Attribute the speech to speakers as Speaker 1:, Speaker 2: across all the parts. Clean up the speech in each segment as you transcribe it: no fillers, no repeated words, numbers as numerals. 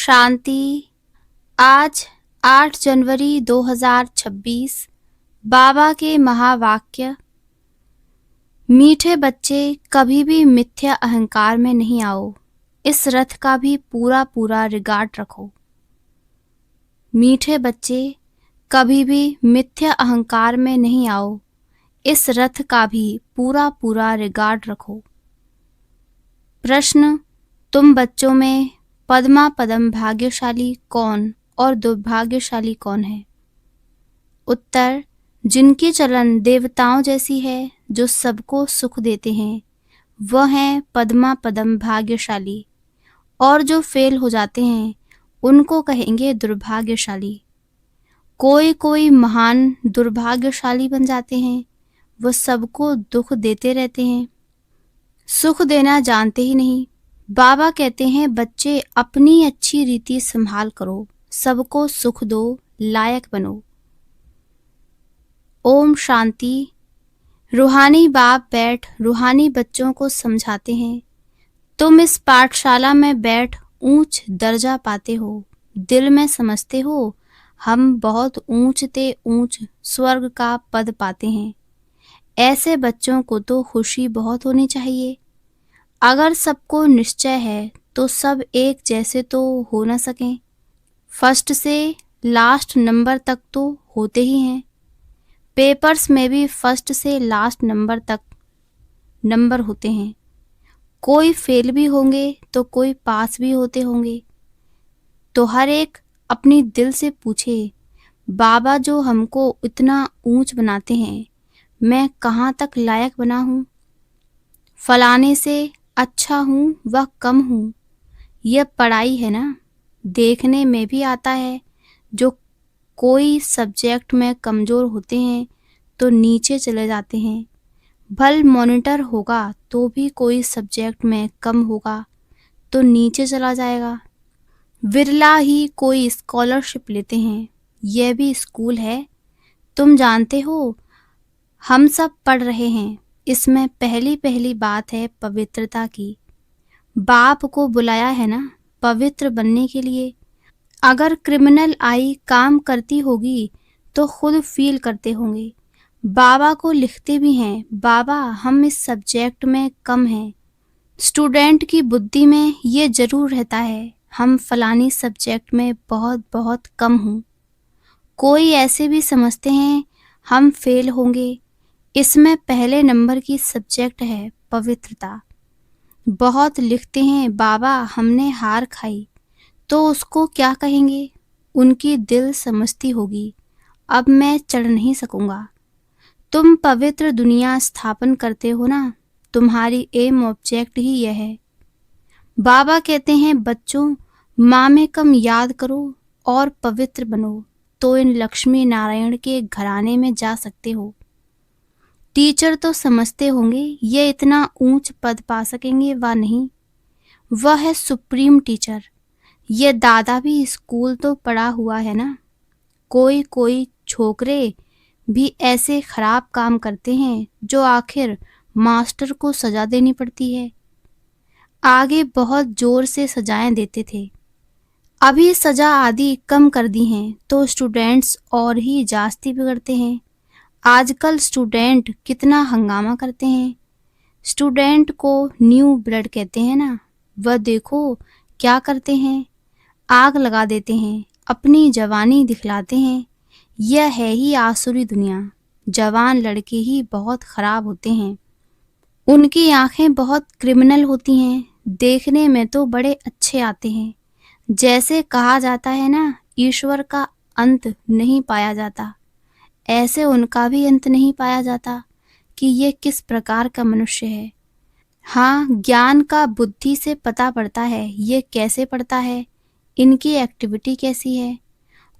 Speaker 1: शांति। आज 8 जनवरी 2026 बाबा के महावाक्य। मीठे बच्चे, कभी भी मिथ्या अहंकार में नहीं आओ, इस रथ का भी पूरा पूरा रिगार्ड रखो। मीठे बच्चे, कभी भी मिथ्या अहंकार में नहीं आओ, इस रथ का भी पूरा पूरा रिगार्ड रखो। प्रश्न: तुम बच्चों में पद्मा पदम भाग्यशाली कौन और दुर्भाग्यशाली कौन है? उत्तर: जिनकी चलन देवताओं जैसी है, जो सबको सुख देते हैं, वह हैं पद्मा पदम भाग्यशाली, और जो फेल हो जाते हैं उनको कहेंगे दुर्भाग्यशाली। कोई कोई महान दुर्भाग्यशाली बन जाते हैं, वह सबको दुख देते रहते हैं, सुख देना जानते ही नहीं। बाबा कहते हैं, बच्चे अपनी अच्छी रीति संभाल करो, सबको सुख दो, लायक बनो। ओम शांति। रूहानी बाप बैठ रूहानी बच्चों को समझाते हैं, तुम इस पाठशाला में बैठ ऊंच दर्जा पाते हो, दिल में समझते हो हम बहुत ऊंच ते ऊंच स्वर्ग का पद पाते हैं। ऐसे बच्चों को तो खुशी बहुत होनी चाहिए। अगर सबको निश्चय है तो सब एक जैसे तो हो न सकें। फर्स्ट से लास्ट नंबर तक तो होते ही हैं। पेपर्स में भी फर्स्ट से लास्ट नंबर तक नंबर होते हैं। कोई फेल भी होंगे तो कोई पास भी होते होंगे। तो हर एक अपनी दिल से पूछे, बाबा जो हमको इतना ऊंच बनाते हैं, मैं कहाँ तक लायक बना हूँ? फलाने से अच्छा हूँ व कम हूँ, यह पढ़ाई है ना। देखने में भी आता है, जो कोई सब्जेक्ट में कमज़ोर होते हैं तो नीचे चले जाते हैं। भल मॉनिटर होगा तो भी कोई सब्जेक्ट में कम होगा तो नीचे चला जाएगा। विरला ही कोई स्कॉलरशिप लेते हैं, यह भी स्कूल है। तुम जानते हो हम सब पढ़ रहे हैं। इसमें पहली बात है पवित्रता की। बाप को बुलाया है ना पवित्र बनने के लिए। अगर क्रिमिनल आई काम करती होगी तो खुद फील करते होंगे। बाबा को लिखते भी हैं, बाबा हम इस सब्जेक्ट में कम हैं। स्टूडेंट की बुद्धि में ये जरूर रहता है, हम फलानी सब्जेक्ट में बहुत बहुत कम हूँ। कोई ऐसे भी समझते हैं हम फेल होंगे। इसमें पहले नंबर की सब्जेक्ट है पवित्रता। बहुत लिखते हैं, बाबा हमने हार खाई, तो उसको क्या कहेंगे? उनकी दिल समझती होगी, अब मैं चढ़ नहीं सकूंगा। तुम पवित्र दुनिया स्थापन करते हो ना, तुम्हारी एम ऑब्जेक्ट ही यह है। बाबा कहते हैं, बच्चों माँ में कम याद करो और पवित्र बनो, तो इन लक्ष्मी नारायण के घराने में जा सकते हो। टीचर तो समझते होंगे ये इतना ऊंच पद पा सकेंगे व नहीं। वह है सुप्रीम टीचर। ये दादा भी स्कूल तो पढ़ा हुआ है ना। कोई कोई छोकरे भी ऐसे खराब काम करते हैं जो आखिर मास्टर को सजा देनी पड़ती है। आगे बहुत जोर से सजाएं देते थे, अभी सजा आदि कम कर दी हैं तो स्टूडेंट्स और ही जास्ती बिगड़ते हैं। आजकल स्टूडेंट कितना हंगामा करते हैं। स्टूडेंट को न्यू ब्लड कहते हैं ना, वह देखो क्या करते हैं, आग लगा देते हैं, अपनी जवानी दिखलाते हैं। यह है ही आसुरी दुनिया। जवान लड़के ही बहुत खराब होते हैं। उनकी आंखें बहुत क्रिमिनल होती हैं, देखने में तो बड़े अच्छे आते हैं। जैसे कहा जाता है ना, ईश्वर का अंत नहीं पाया जाता, ऐसे उनका भी अंत नहीं पाया जाता कि ये किस प्रकार का मनुष्य है। हाँ, ज्ञान का बुद्धि से पता पड़ता है ये कैसे पड़ता है, इनकी एक्टिविटी कैसी है।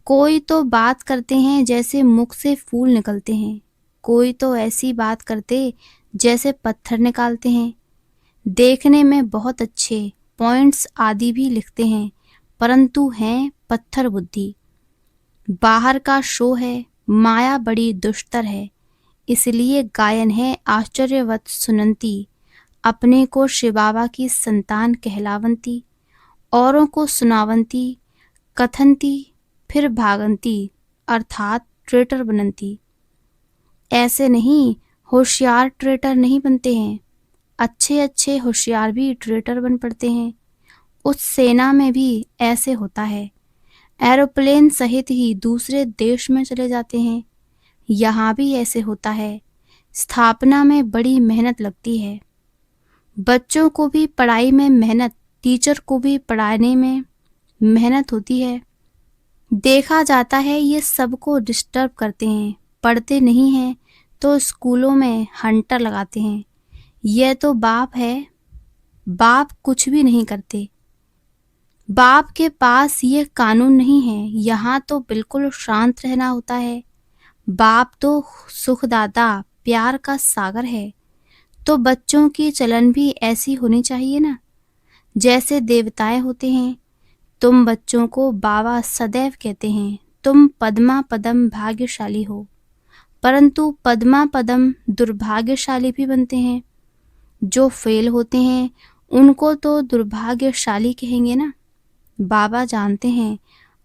Speaker 1: कोई तो बात करते हैं जैसे मुख से फूल निकलते हैं, कोई तो ऐसी बात करते जैसे पत्थर निकालते हैं। देखने में बहुत अच्छे पॉइंट्स आदि भी लिखते हैं, परंतु हैं पत्थर बुद्धि। बाहर का शो है, माया बड़ी दुष्टर है। इसलिए गायन है आश्चर्यवत सुनंती, अपने को शिव बाबा की संतान कहलावंती। औरों को सुनावंती कथंती फिर भागंती अर्थात ट्रेटर बनंती। ऐसे नहीं, होशियार ट्रेटर नहीं बनते हैं, अच्छे अच्छे होशियार भी ट्रेटर बन पड़ते हैं। उस सेना में भी ऐसे होता है, एरोप्लेन सहित ही दूसरे देश में चले जाते हैं। यहाँ भी ऐसे होता है, स्थापना में बड़ी मेहनत लगती है। बच्चों को भी पढ़ाई में मेहनत, टीचर को भी पढ़ाने में मेहनत होती है। देखा जाता है ये सबको डिस्टर्ब करते हैं, पढ़ते नहीं हैं तो स्कूलों में हंटर लगाते हैं। यह तो बाप है, बाप कुछ भी नहीं करते। बाप के पास ये कानून नहीं है, यहाँ तो बिल्कुल शांत रहना होता है। बाप तो सुखदाता प्यार का सागर है, तो बच्चों की चलन भी ऐसी होनी चाहिए ना, जैसे देवताएं होते हैं। तुम बच्चों को बाबा सदैव कहते हैं, तुम पद्मा पदम भाग्यशाली हो, परंतु पद्मा पदम दुर्भाग्यशाली भी बनते हैं। जो फेल होते हैं उनको तो दुर्भाग्यशाली कहेंगे ना। बाबा जानते हैं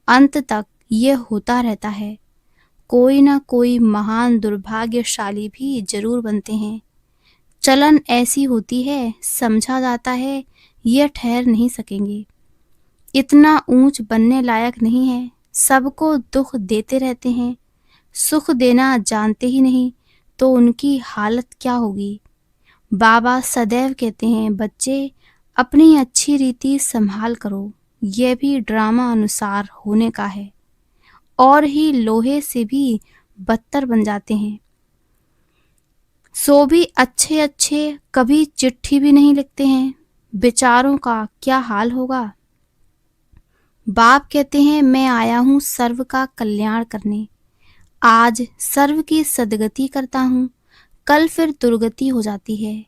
Speaker 1: अंत तक ये होता रहता है, कोई ना कोई महान दुर्भाग्यशाली भी जरूर बनते हैं। चलन ऐसी होती है, समझा जाता है ये ठहर नहीं सकेंगे, इतना ऊंच बनने लायक नहीं है, सबको दुख देते रहते हैं, सुख देना जानते ही नहीं, तो उनकी हालत क्या होगी। बाबा सदैव कहते हैं, बच्चे अपनी अच्छी रीति संभाल करो, यह भी ड्रामा अनुसार होने का है। और ही लोहे से भी बदतर बन जाते हैं। सो भी अच्छे अच्छे कभी चिट्ठी भी नहीं लिखते हैं, बेचारों का क्या हाल होगा। बाप कहते हैं, मैं आया हूँ सर्व का कल्याण करने। आज सर्व की सदगति करता हूँ, कल फिर दुर्गति हो जाती है।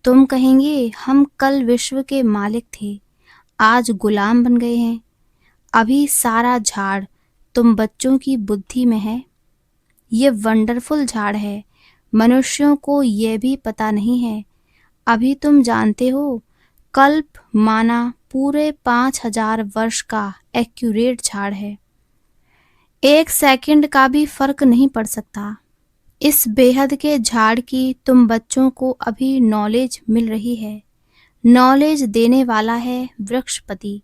Speaker 1: तुम कहेंगे हम कल विश्व के मालिक थे, आज गुलाम बन गए हैं। अभी सारा झाड़ तुम बच्चों की बुद्धि में है। ये वंडरफुल झाड़ है, मनुष्यों को ये भी पता नहीं है। अभी तुम जानते हो, कल्प माना पूरे 5000 वर्ष का एक्यूरेट झाड़ है, एक सेकंड का भी फर्क नहीं पड़ सकता। इस बेहद के झाड़ की तुम बच्चों को अभी नॉलेज मिल रही है। नॉलेज देने वाला है वृक्षपति।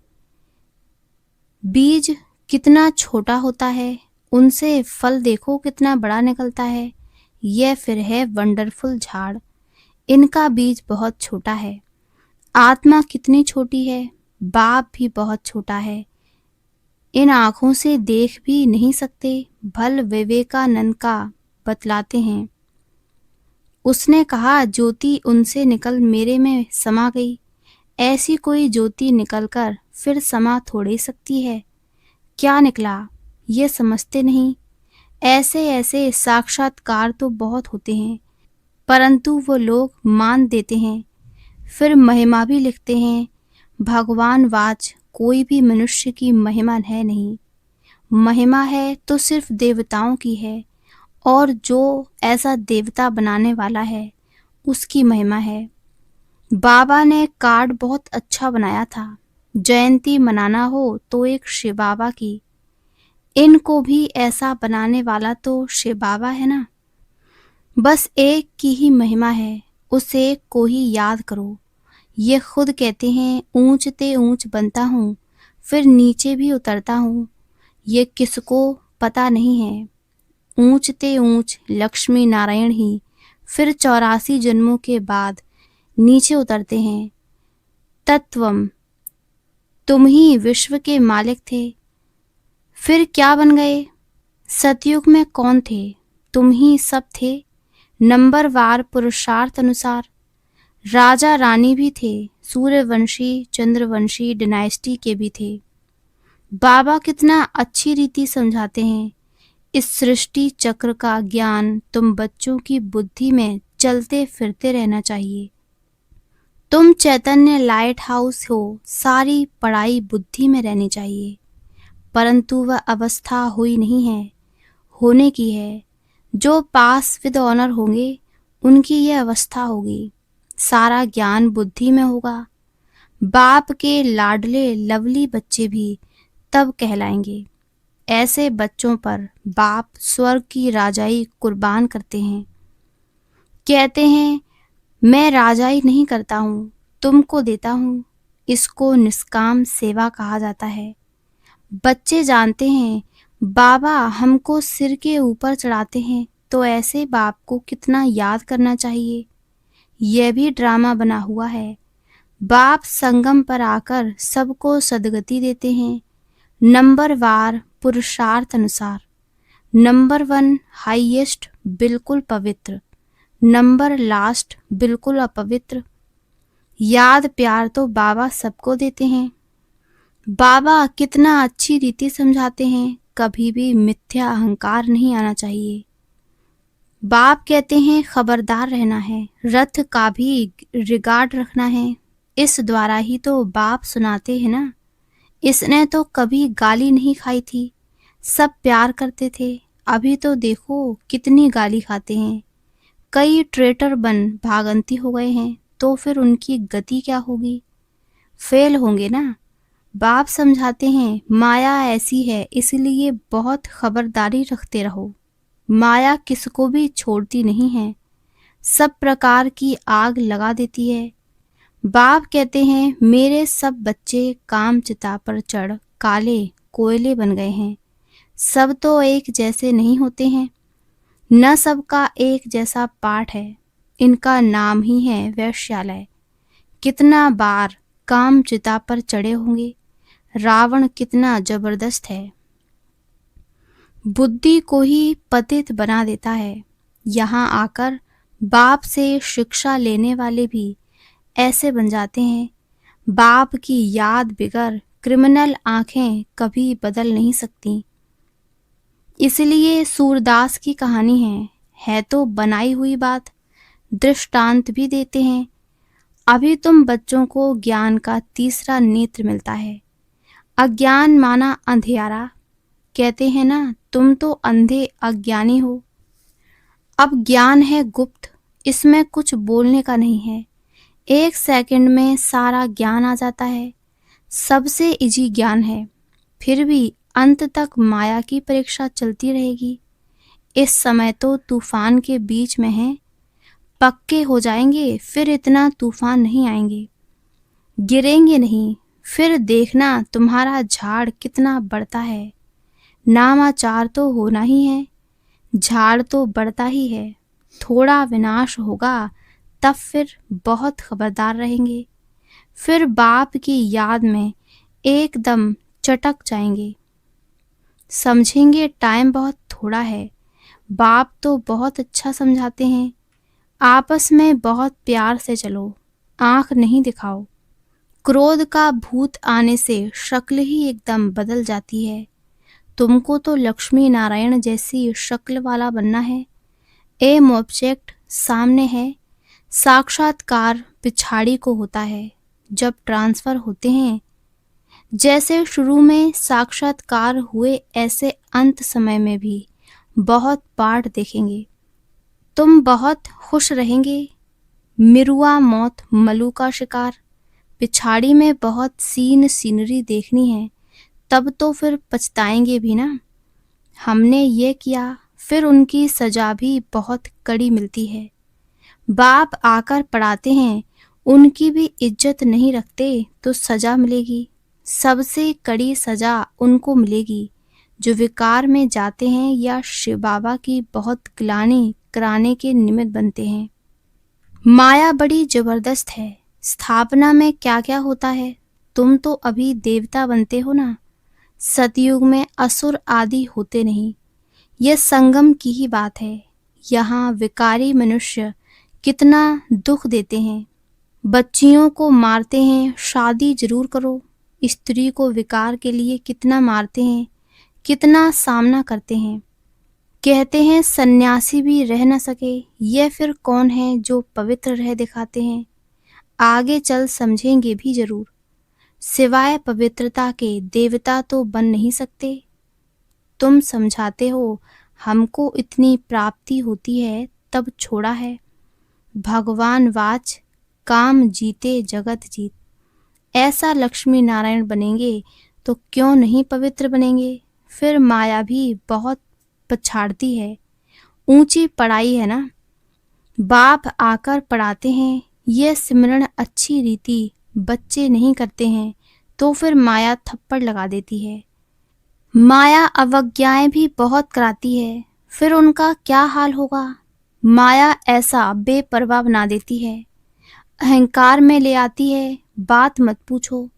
Speaker 1: बीज कितना छोटा होता है, उनसे फल देखो कितना बड़ा निकलता है। यह फिर है वंडरफुल झाड़, इनका बीज बहुत छोटा है। आत्मा कितनी छोटी है, बाप भी बहुत छोटा है, इन आँखों से देख भी नहीं सकते। भल विवेकानंद का बतलाते हैं, उसने कहा ज्योति उनसे निकल मेरे में समा गई। ऐसी कोई ज्योति निकलकर फिर समा थोड़ी सकती है। क्या निकला ये समझते नहीं। ऐसे ऐसे साक्षात्कार तो बहुत होते हैं, परंतु वो लोग मान देते हैं, फिर महिमा भी लिखते हैं। भगवान वाच कोई भी मनुष्य की महिमा है नहीं, महिमा है तो सिर्फ देवताओं की है, और जो ऐसा देवता बनाने वाला है उसकी महिमा है। बाबा ने कार्ड बहुत अच्छा बनाया था, जयंती मनाना हो तो एक शिव बाबा की। इनको भी ऐसा बनाने वाला तो शिव बाबा है ना। बस एक की ही महिमा है, उस एक को ही याद करो। ये खुद कहते हैं, ऊंच ते ऊंच बनता हूँ फिर नीचे भी उतरता हूँ। ये किसको पता नहीं है। ऊंच ते ऊंच लक्ष्मी नारायण ही फिर 84 जन्मों के बाद नीचे उतरते हैं। तत्वम, तुम ही विश्व के मालिक थे, फिर क्या बन गए। सतयुग में कौन थे, तुम ही सब थे। नंबरवार पुरुषार्थ अनुसार राजा रानी भी थे, सूर्यवंशी चंद्रवंशी डायनेस्टी के भी थे। बाबा कितना अच्छी रीति समझाते हैं। इस सृष्टि चक्र का ज्ञान तुम बच्चों की बुद्धि में चलते फिरते रहना चाहिए। तुम चैतन्य लाइट हाउस हो, सारी पढ़ाई बुद्धि में रहनी चाहिए, परंतु वह अवस्था हुई नहीं है, होने की है। जो पास विद ऑनर होंगे उनकी यह अवस्था होगी, सारा ज्ञान बुद्धि में होगा। बाप के लाडले लवली बच्चे भी तब कहलाएंगे। ऐसे बच्चों पर बाप स्वर्ग की राजाई कुर्बान करते हैं। कहते हैं मैं राजाई नहीं करता हूँ, तुमको देता हूँ। इसको निष्काम सेवा कहा जाता है। बच्चे जानते हैं बाबा हमको सिर के ऊपर चढ़ाते हैं, तो ऐसे बाप को कितना याद करना चाहिए। यह भी ड्रामा बना हुआ है। बाप संगम पर आकर सबको सदगति देते हैं, नंबर वार पुरुषार्थ अनुसार। नंबर 1 हाईएस्ट बिल्कुल पवित्र, नंबर लास्ट बिल्कुल अपवित्र। याद प्यार तो बाबा सबको देते हैं। बाबा कितना अच्छी रीति समझाते हैं, कभी भी मिथ्या अहंकार नहीं आना चाहिए। बाप कहते हैं खबरदार रहना है, रथ का भी रिगार्ड रखना है। इस द्वारा ही तो बाप सुनाते हैं ना। इसने तो कभी गाली नहीं खाई थी, सब प्यार करते थे। अभी तो देखो कितनी गाली खाते हैं। कई ट्रेटर बन भागंती हो गए हैं, तो फिर उनकी गति क्या होगी? फेल होंगे ना। बाप समझाते हैं माया ऐसी है, इसलिए बहुत खबरदारी रखते रहो। माया किसको भी छोड़ती नहीं है, सब प्रकार की आग लगा देती है। बाप कहते हैं मेरे सब बच्चे काम चिता पर चढ़ काले कोयले बन गए हैं। सब तो एक जैसे नहीं होते हैं, न सबका एक जैसा पाठ है। इनका नाम ही है वैश्यालय। कितना बार काम चिता पर चढ़े होंगे। रावण कितना जबरदस्त है, बुद्धि को ही पतित बना देता है। यहाँ आकर बाप से शिक्षा लेने वाले भी ऐसे बन जाते हैं। बाप की याद बिगर क्रिमिनल आंखें कभी बदल नहीं सकती। इसलिए सूरदास की कहानी है तो बनाई हुई बात। दृष्टांत भी देते हैं। अभी तुम बच्चों को ज्ञान का तीसरा नेत्र मिलता है। अज्ञान माना अंधियारा। कहते हैं ना तुम तो अंधे अज्ञानी हो। अब ज्ञान है गुप्त, इसमें कुछ बोलने का नहीं है। 1 सेकंड में सारा ज्ञान आ जाता है। सबसे इजी ज्ञान है। फिर भी अंत तक माया की परीक्षा चलती रहेगी। इस समय तो तूफान के बीच में हैं, पक्के हो जाएंगे फिर इतना तूफान नहीं आएंगे। गिरेंगे नहीं, फिर देखना तुम्हारा झाड़ कितना बढ़ता है। नामाचार तो होना ही है, झाड़ तो बढ़ता ही है। थोड़ा विनाश होगा तब फिर बहुत खबरदार रहेंगे। फिर बाप की याद में एकदम चटक जाएंगे। समझेंगे टाइम बहुत थोड़ा है। बाप तो बहुत अच्छा समझाते हैं। आपस में बहुत प्यार से चलो, आंख नहीं दिखाओ। क्रोध का भूत आने से शक्ल ही एकदम बदल जाती है। तुमको तो लक्ष्मी नारायण जैसी शक्ल वाला बनना है। एम ऑब्जेक्ट सामने है, साक्षात्कार पिछाड़ी को होता है जब ट्रांसफर होते हैं। जैसे शुरू में साक्षात्कार हुए, ऐसे अंत समय में भी बहुत पाठ देखेंगे। तुम बहुत खुश रहेंगे। मिरुआ मौत मलू का शिकार। पिछाड़ी में बहुत सीनरी देखनी है, तब तो फिर पछताएंगे भी ना। हमने ये किया, फिर उनकी सजा भी बहुत कड़ी मिलती है। बाप आकर पढ़ाते हैं, उनकी भी इज्जत नहीं रखते तो सजा मिलेगी। सबसे कड़ी सजा उनको मिलेगी जो विकार में जाते हैं या शिव बाबा की बहुत ग्लानि कराने के निमित्त बनते हैं। माया बड़ी जबरदस्त है। स्थापना में क्या क्या होता है। तुम तो अभी देवता बनते हो ना। सतयुग में असुर आदि होते नहीं। यह संगम की ही बात है। यहाँ विकारी मनुष्य कितना दुख देते हैं। बच्चियों को मारते हैं, शादी जरूर करो। स्त्री को विकार के लिए कितना मारते हैं, कितना सामना करते हैं। कहते हैं सन्यासी भी रह न सके। यह फिर कौन है जो पवित्र रह दिखाते हैं। आगे चल समझेंगे भी जरूर। सिवाय पवित्रता के देवता तो बन नहीं सकते। तुम समझाते हो हमको इतनी प्राप्ति होती है, तब छोड़ा है। भगवान वाच काम जीते जगत जीत। ऐसा लक्ष्मी नारायण बनेंगे तो क्यों नहीं पवित्र बनेंगे। फिर माया भी बहुत पछाड़ती है। ऊंची पढ़ाई है ना, बाप आकर पढ़ाते हैं। यह सिमरन अच्छी रीति बच्चे नहीं करते हैं तो फिर माया थप्पड़ लगा देती है। माया अवज्ञाएं भी बहुत कराती है, फिर उनका क्या हाल होगा। माया ऐसा बेपरवाह बना देती है, अहंकार में ले आती है, बात मत पूछो।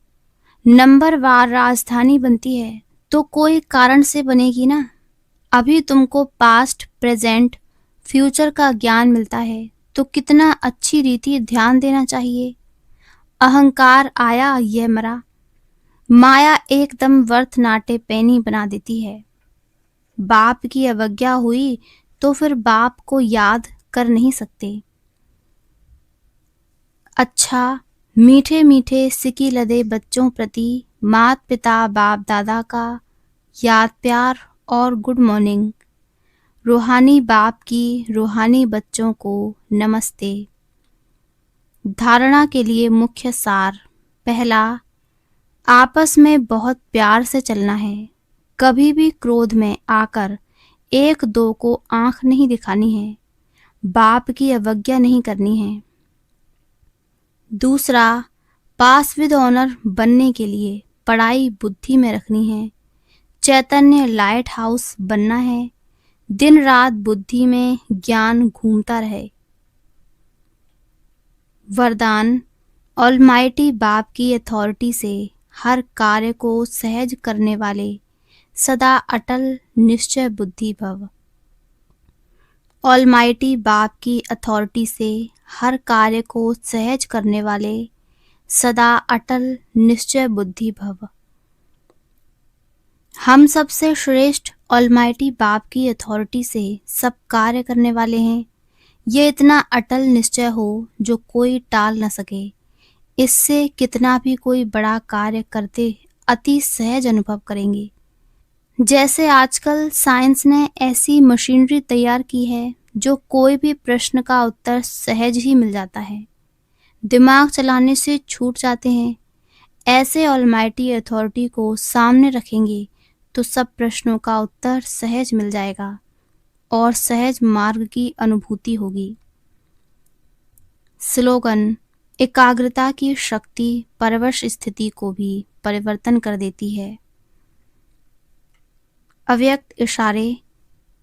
Speaker 1: नंबरवार राजधानी बनती है तो कोई कारण से बनेगी ना। अभी तुमको पास्ट, प्रेजेंट, फ्यूचर का ज्ञान मिलता है तो कितना अच्छी रीति ध्यान देना चाहिए। अहंकार आया, यह मरा। माया एकदम वर्थ नाटे पैनी बना देती है। बाप की अवज्ञा हुई तो फिर बाप को याद कर नहीं सकते। अच्छा, मीठे मीठे सिकी लदे बच्चों प्रति मात पिता बाप दादा का याद, प्यार और गुड मॉर्निंग। रूहानी बाप की रूहानी बच्चों को नमस्ते। धारणा के लिए मुख्य सार। पहला, आपस में बहुत प्यार से चलना है। कभी भी क्रोध में आकर एक दो को आंख नहीं दिखानी है। बाप की अवज्ञा नहीं करनी है। दूसरा, पास विद ऑनर बनने के लिए पढ़ाई बुद्धि में रखनी है। चैतन्य लाइट हाउस बनना है। दिन रात बुद्धि में ज्ञान घूमता रहे। वरदान, ऑलमाइटी बाप की अथॉरिटी से हर कार्य को सहज करने वाले सदा अटल निश्चय बुद्धि भव। ऑलमाइटी बाप की अथॉरिटी से हर कार्य को सहज करने वाले सदा अटल निश्चय बुद्धि भव। हम सबसे श्रेष्ठ ऑलमाइटी बाप की अथॉरिटी से सब कार्य करने वाले हैं। ये इतना अटल निश्चय हो जो कोई टाल न सके। इससे कितना भी कोई बड़ा कार्य करते अति सहज अनुभव करेंगे। जैसे आजकल साइंस ने ऐसी मशीनरी तैयार की है जो कोई भी प्रश्न का उत्तर सहज ही मिल जाता है, दिमाग चलाने से छूट जाते हैं। ऐसे ऑलमाइटी अथॉरिटी को सामने रखेंगे तो सब प्रश्नों का उत्तर सहज मिल जाएगा और सहज मार्ग की अनुभूति होगी। स्लोगन, एकाग्रता की शक्ति परवश स्थिति को भी परिवर्तन कर देती है। अव्यक्त इशारे,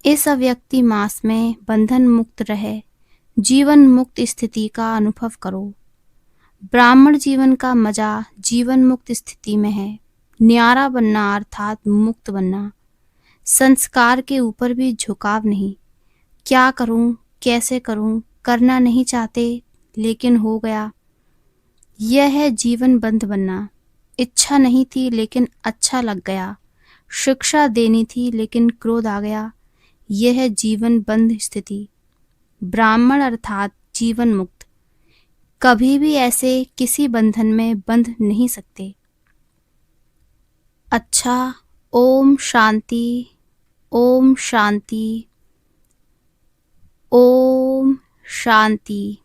Speaker 1: इस अव्यक्ति मास में बंधन मुक्त रहे जीवन मुक्त स्थिति का अनुभव करो। ब्राह्मण जीवन का मजा जीवन मुक्त स्थिति में है। न्यारा बनना अर्थात मुक्त बनना। संस्कार के ऊपर भी झुकाव नहीं। क्या करूं, कैसे करूं, करना नहीं चाहते लेकिन हो गया। यह है जीवन बंध बनना। इच्छा नहीं थी लेकिन अच्छा लग गया। शिक्षा देनी थी लेकिन क्रोध आ गया। यह है जीवन बंध स्थिति। ब्राह्मण अर्थात जीवन मुक्त। कभी भी ऐसे किसी बंधन में बंध नहीं सकते। अच्छा, ओम शांति, ओम शांति, ओम शांति।